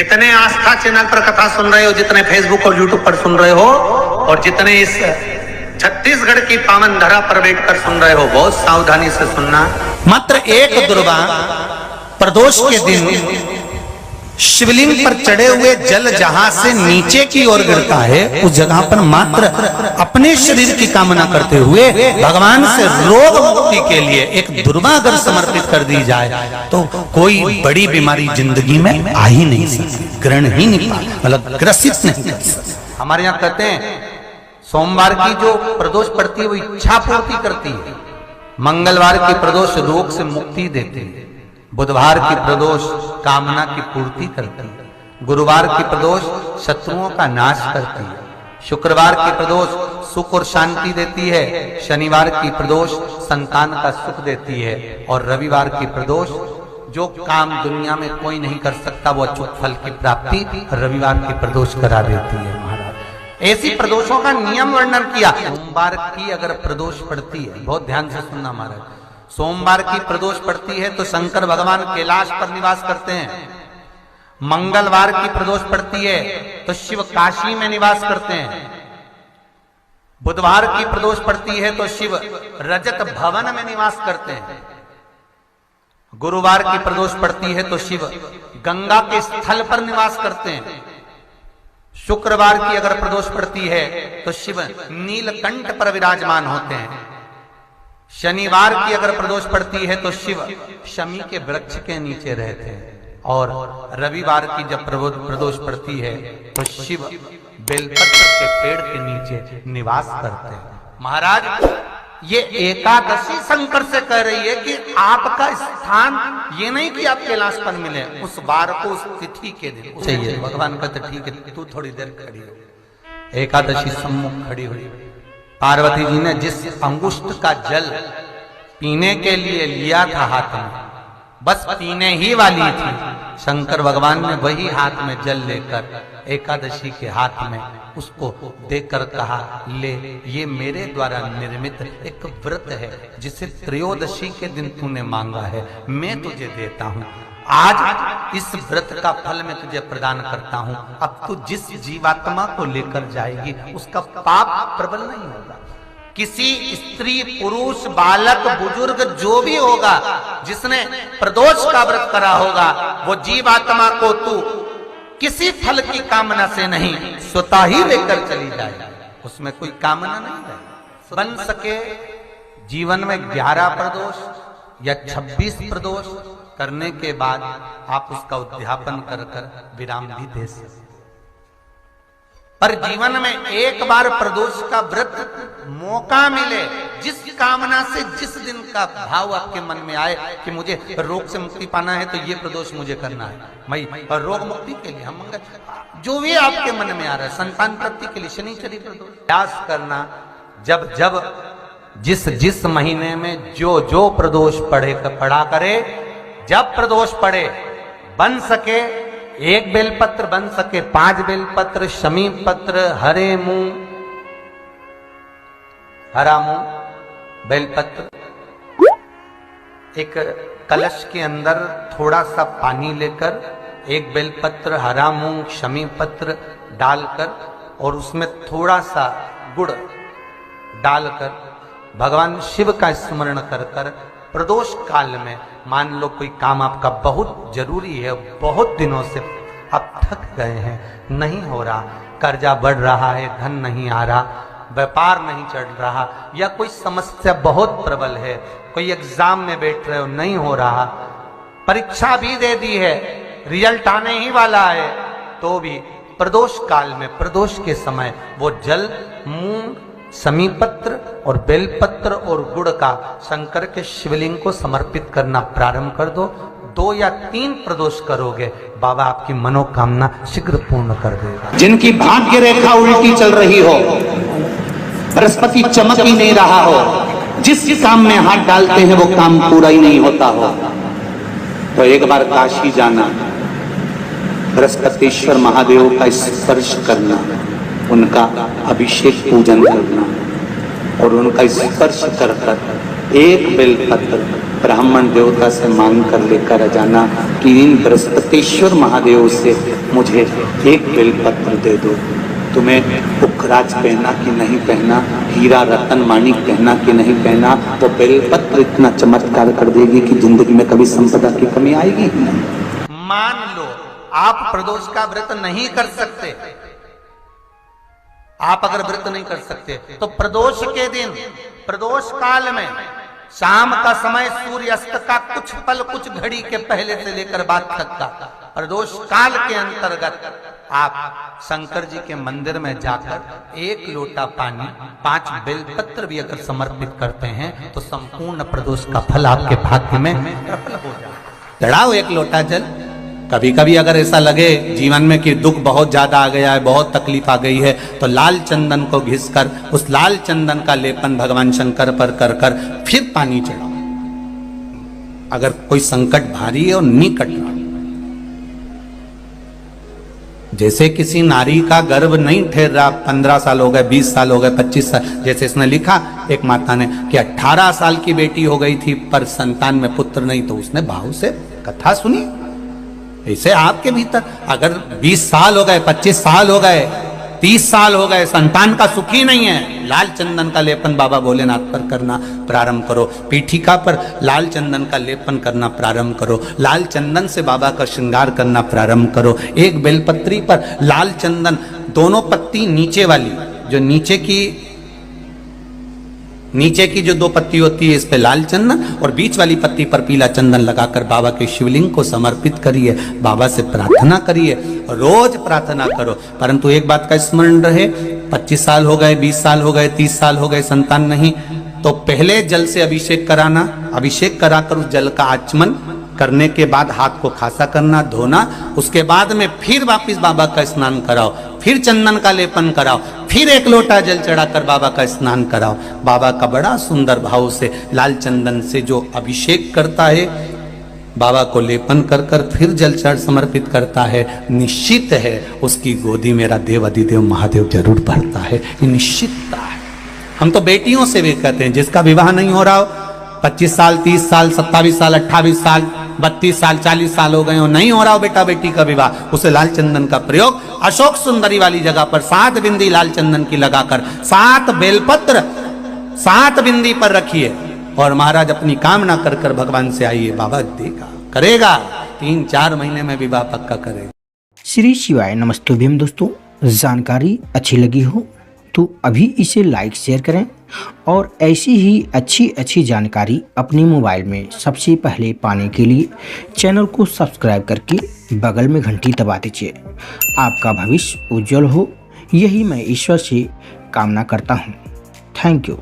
जितने आस्था चैनल पर कथा सुन रहे हो, जितने फेसबुक और यूट्यूब पर सुन रहे हो, और जितने इस छत्तीसगढ़ की पावन धरा पर बैठकर सुन रहे हो, बहुत सावधानी से सुनना। मात्र एक दुर्वा प्रदोष के दिन शिवलिंग पर चढ़े हुए जल जहां से नीचे की ओर गिरता है, उस जगह पर मात्र अपने शरीर की कामना करते हुए भगवान से रोग मुक्ति के लिए एक दुर्वा अगर समर्पित कर दी जाए तो कोई बड़ी बीमारी जिंदगी में आ ही नहीं सकती, ग्रहण ही नहीं पाती, मतलब ग्रसित नहीं कर सकती। हमारे यहाँ कहते हैं सोमवार की जो प्रदोष पड़ती है वो इच्छा पूर्ति करती है, मंगलवार की प्रदोष रोग से मुक्ति देती है, बुधवार की प्रदोष कामना की पूर्ति करती है, गुरुवार की प्रदोष शत्रुओं का नाश करती है, शुक्रवार की प्रदोष सुख और शांति देती है, शनिवार की प्रदोष संतान का सुख देती है, और रविवार की प्रदोष जो काम दुनिया में कोई नहीं कर सकता वो अचूक फल की प्राप्ति रविवार की प्रदोष करा देती है। महाराज ऐसी प्रदोषों का नियम वर्णन किया। सोमवार की अगर प्रदोष पड़ती है, बहुत ध्यान से सुनना महाराज, सोमवार की प्रदोष पड़ती है तो शंकर भगवान कैलाश पर निवास करते हैं, मंगलवार की प्रदोष पड़ती है तो शिव काशी में निवास करते हैं, बुधवार की प्रदोष पड़ती है तो शिव रजत भवन में निवास करते हैं, गुरुवार की प्रदोष पड़ती है तो शिव गंगा के स्थल पर निवास करते हैं, शुक्रवार की अगर प्रदोष पड़ती है तो शिव नीलकंठ पर विराजमान होते हैं, शनिवार की अगर प्रदोष पड़ती है तो शिव शमी के वृक्ष के नीचे रहते हैं, और रविवार की जब प्रदोष पड़ती है तो शिव बेलपत्र के पेड़ के नीचे निवास करते हैं। महाराज ये एकादशी शंकर से कह रही है कि आपका स्थान ये नहीं कि आप कैलाश पर मिले, उस बार को उस तिथि के दिन चाहिए। भगवान कहते ठीक है तू थोड़ी देर खड़ी हो। एकादशी सम्मुख खड़ी हुई, पार्वती जी ने जिस अंगुष्ठ का जल पीने के लिए लिया था हाथ में, बस पीने ही वाली थी, शंकर भगवान ने वही हाथ में जल लेकर एकादशी के हाथ में उसको देकर कहा, ले ये मेरे द्वारा निर्मित एक व्रत है जिसे त्रयोदशी के दिन तूने मांगा है, मैं तुझे देता हूं, आज इस व्रत का फल मैं तुझे प्रदान करता हूं। अब तू जिस जीवात्मा को लेकर जाएगी उसका पाप प्रबल नहीं होगा। किसी स्त्री पुरुष बालक बुजुर्ग जो भी होगा जिसने प्रदोष का व्रत करा होगा वो जीवात्मा को तू किसी फल की कामना से नहीं स्वतः ही लेकर चली जाए, उसमें कोई कामना नहीं है। बन सके जीवन में 11 प्रदोष या 26 प्रदोष करने के बाद आप उसका उद्यापन कर विराम भी दे सकते, पर जीवन में एक बार प्रदोष का व्रत मौका मिले, जिस कामना से जिस दिन का भाव आपके मन में आए कि मुझे रोग से मुक्ति पाना है तो ये प्रदोष मुझे करना है, मैं और रोग मुक्ति के लिए हम मंगल जो भी आपके मन में आ रहा है, संतान प्राप्ति के लिए शनिचरी प्रदोष प्रयास करना। जब जब जिस महीने में जो प्रदोष पढ़ा करे, जब प्रदोष पड़े बन सके 1 बेलपत्र, बन सके 5 बेलपत्र, शमी पत्र, हरे मुंह, हरा मुंह, बेलपत्र, एक कलश के अंदर थोड़ा सा पानी लेकर 1 बेलपत्र, हरा मूंग, शमी पत्र डालकर और उसमें थोड़ा सा गुड़ डालकर भगवान शिव का स्मरण कर कर प्रदोष काल में, मान लो कोई काम आपका बहुत जरूरी है, बहुत दिनों से आप थक गए हैं, नहीं हो रहा, कर्जा बढ़ रहा है, धन नहीं आ रहा, व्यापार नहीं चढ़ रहा, या कोई समस्या बहुत प्रबल है, कोई एग्जाम में बैठ रहे हो नहीं हो रहा, परीक्षा भी दे दी है, रिजल्ट आने ही वाला है, तो भी प्रदोष काल में प्रदोष के समय वो जल मूंग, शमी पत्र और बेलपत्र और गुड़ का शंकर के शिवलिंग को समर्पित करना प्रारंभ कर दो। 2 या 3 प्रदोष करोगे, बाबा आपकी मनोकामना शीघ्र पूर्ण कर देगा। जिनकी भाग्य रेखा उल्टी चल रही हो, बृहस्पति चमक ही नहीं रहा हो, जिस काम में हाथ डालते हैं वो काम पूरा ही नहीं होता हो, तो एक बार काशी जाना, बृहस्पतिश्वर महादेव का स्पर्श करना, उनका अभिषेक पूजन करना और उनका स्पर्श कर कर 1 बेलपत्र ब्राह्मण देवता से मांग कर लेकर जाना कि इन बृहस्पतिश्वर महादेव से मुझे एक बेलपत्र दे दो। तुम्हें पुखराज पहना कि नहीं पहना, हीरा रतन माणिक पहना कि नहीं पहना, वो बेलपत्र इतना चमत्कार कर देगी कि जिंदगी में कभी संपदा की कमी आएगी ही नहीं। मान लो आप प्रदोष का व्रत नहीं कर सकते, आप अगर व्रत नहीं कर सकते तो प्रदोष के दिन, प्रदोष काल में शाम का समय सूर्यास्त का कुछ पल, कुछ घड़ी के पहले से लेकर बाद तक का प्रदोष काल के अंतर्गत आप शंकर जी के मंदिर में जाकर 1 लोटा पानी, 5 बेलपत्र भी अगर समर्पित करते हैं तो संपूर्ण प्रदोष का फल आपके भाग्य में प्रबल हो जाए। चढ़ाओ 1 लोटा जल। कभी कभी अगर ऐसा लगे जीवन में कि दुख बहुत ज्यादा आ गया है, बहुत तकलीफ आ गई है, तो लाल चंदन को घिसकर उस लाल चंदन का लेपन भगवान शंकर पर कर कर फिर पानी चढ़ाओ। अगर कोई संकट भारी है और निकट रहा, जैसे किसी नारी का गर्भ नहीं ठहर रहा, 15 साल हो गए, 20 साल हो गए, 25 साल, जैसे इसने लिखा एक माता ने कि 18 साल की बेटी हो गई थी पर संतान में पुत्र नहीं, तो उसने भाव से कथा सुनी। ऐसे आपके भीतर अगर 20 साल हो गए, 25 साल हो गए, 30 साल हो गए, संतान का सुख ही नहीं है, लाल चंदन का लेपन बाबा भोलेनाथ पर करना प्रारंभ करो। पीठिका पर लाल चंदन का लेपन करना प्रारंभ करो। लाल चंदन से बाबा का श्रृंगार करना प्रारंभ करो। एक बेलपत्री पर लाल चंदन, दोनों पत्ती नीचे वाली, जो नीचे की जो 2 पत्ती होती है, इस पे लाल चंदन और बीच वाली पत्ती पर पीला चंदन लगाकर बाबा के शिवलिंग को समर्पित करिए। बाबा से प्रार्थना करिए, रोज प्रार्थना करो। परंतु एक बात का स्मरण रहे, 25 साल हो गए, 20 साल हो गए, 30 साल हो गए, संतान नहीं, तो पहले जल से अभिषेक कराना, अभिषेक कराकर उस जल का आचमन करने के बाद हाथ को खासा करना, धोना, उसके बाद में फिर वापिस बाबा का स्नान कराओ, फिर चंदन का लेपन कराओ, फिर 1 लोटा जल चढ़ाकर बाबा का स्नान कराओ। बाबा का बड़ा सुंदर भाव से लाल चंदन से जो अभिषेक करता है, बाबा को लेपन कर कर फिर जल चढ़ समर्पित करता है, निश्चित है उसकी गोदी मेरा देव अधिदेव महादेव जरूर भरता है। ये निश्चितता है। हम तो बेटियों से भी कहते हैं, जिसका विवाह नहीं हो रहा हो, 25 साल, 30 साल, 27 साल, 28 साल, 32 साल, 40 साल हो गए हो, नहीं हो रहा हो बेटा बेटी का विवाह, उसे लाल चंदन का प्रयोग अशोक सुंदरी वाली जगह पर 7 बिंदी लाल चंदन की लगाकर 7 बेलपत्र 7 बिंदी पर रखिए और महाराज अपनी कामना कर कर भगवान से आइए, बाबा देगा, करेगा, 3-4 महीने में विवाह पक्का करेगा। श्री शिवाय नमस्तुभ्यम। दोस्तों, जानकारी अच्छी लगी हो तो अभी इसे लाइक शेयर करें और ऐसी ही अच्छी जानकारी अपने मोबाइल में सबसे पहले पाने के लिए चैनल को सब्सक्राइब करके बगल में घंटी दबा दीजिए। आपका भविष्य उज्जवल हो, यही मैं ईश्वर से कामना करता हूँ। Thank you.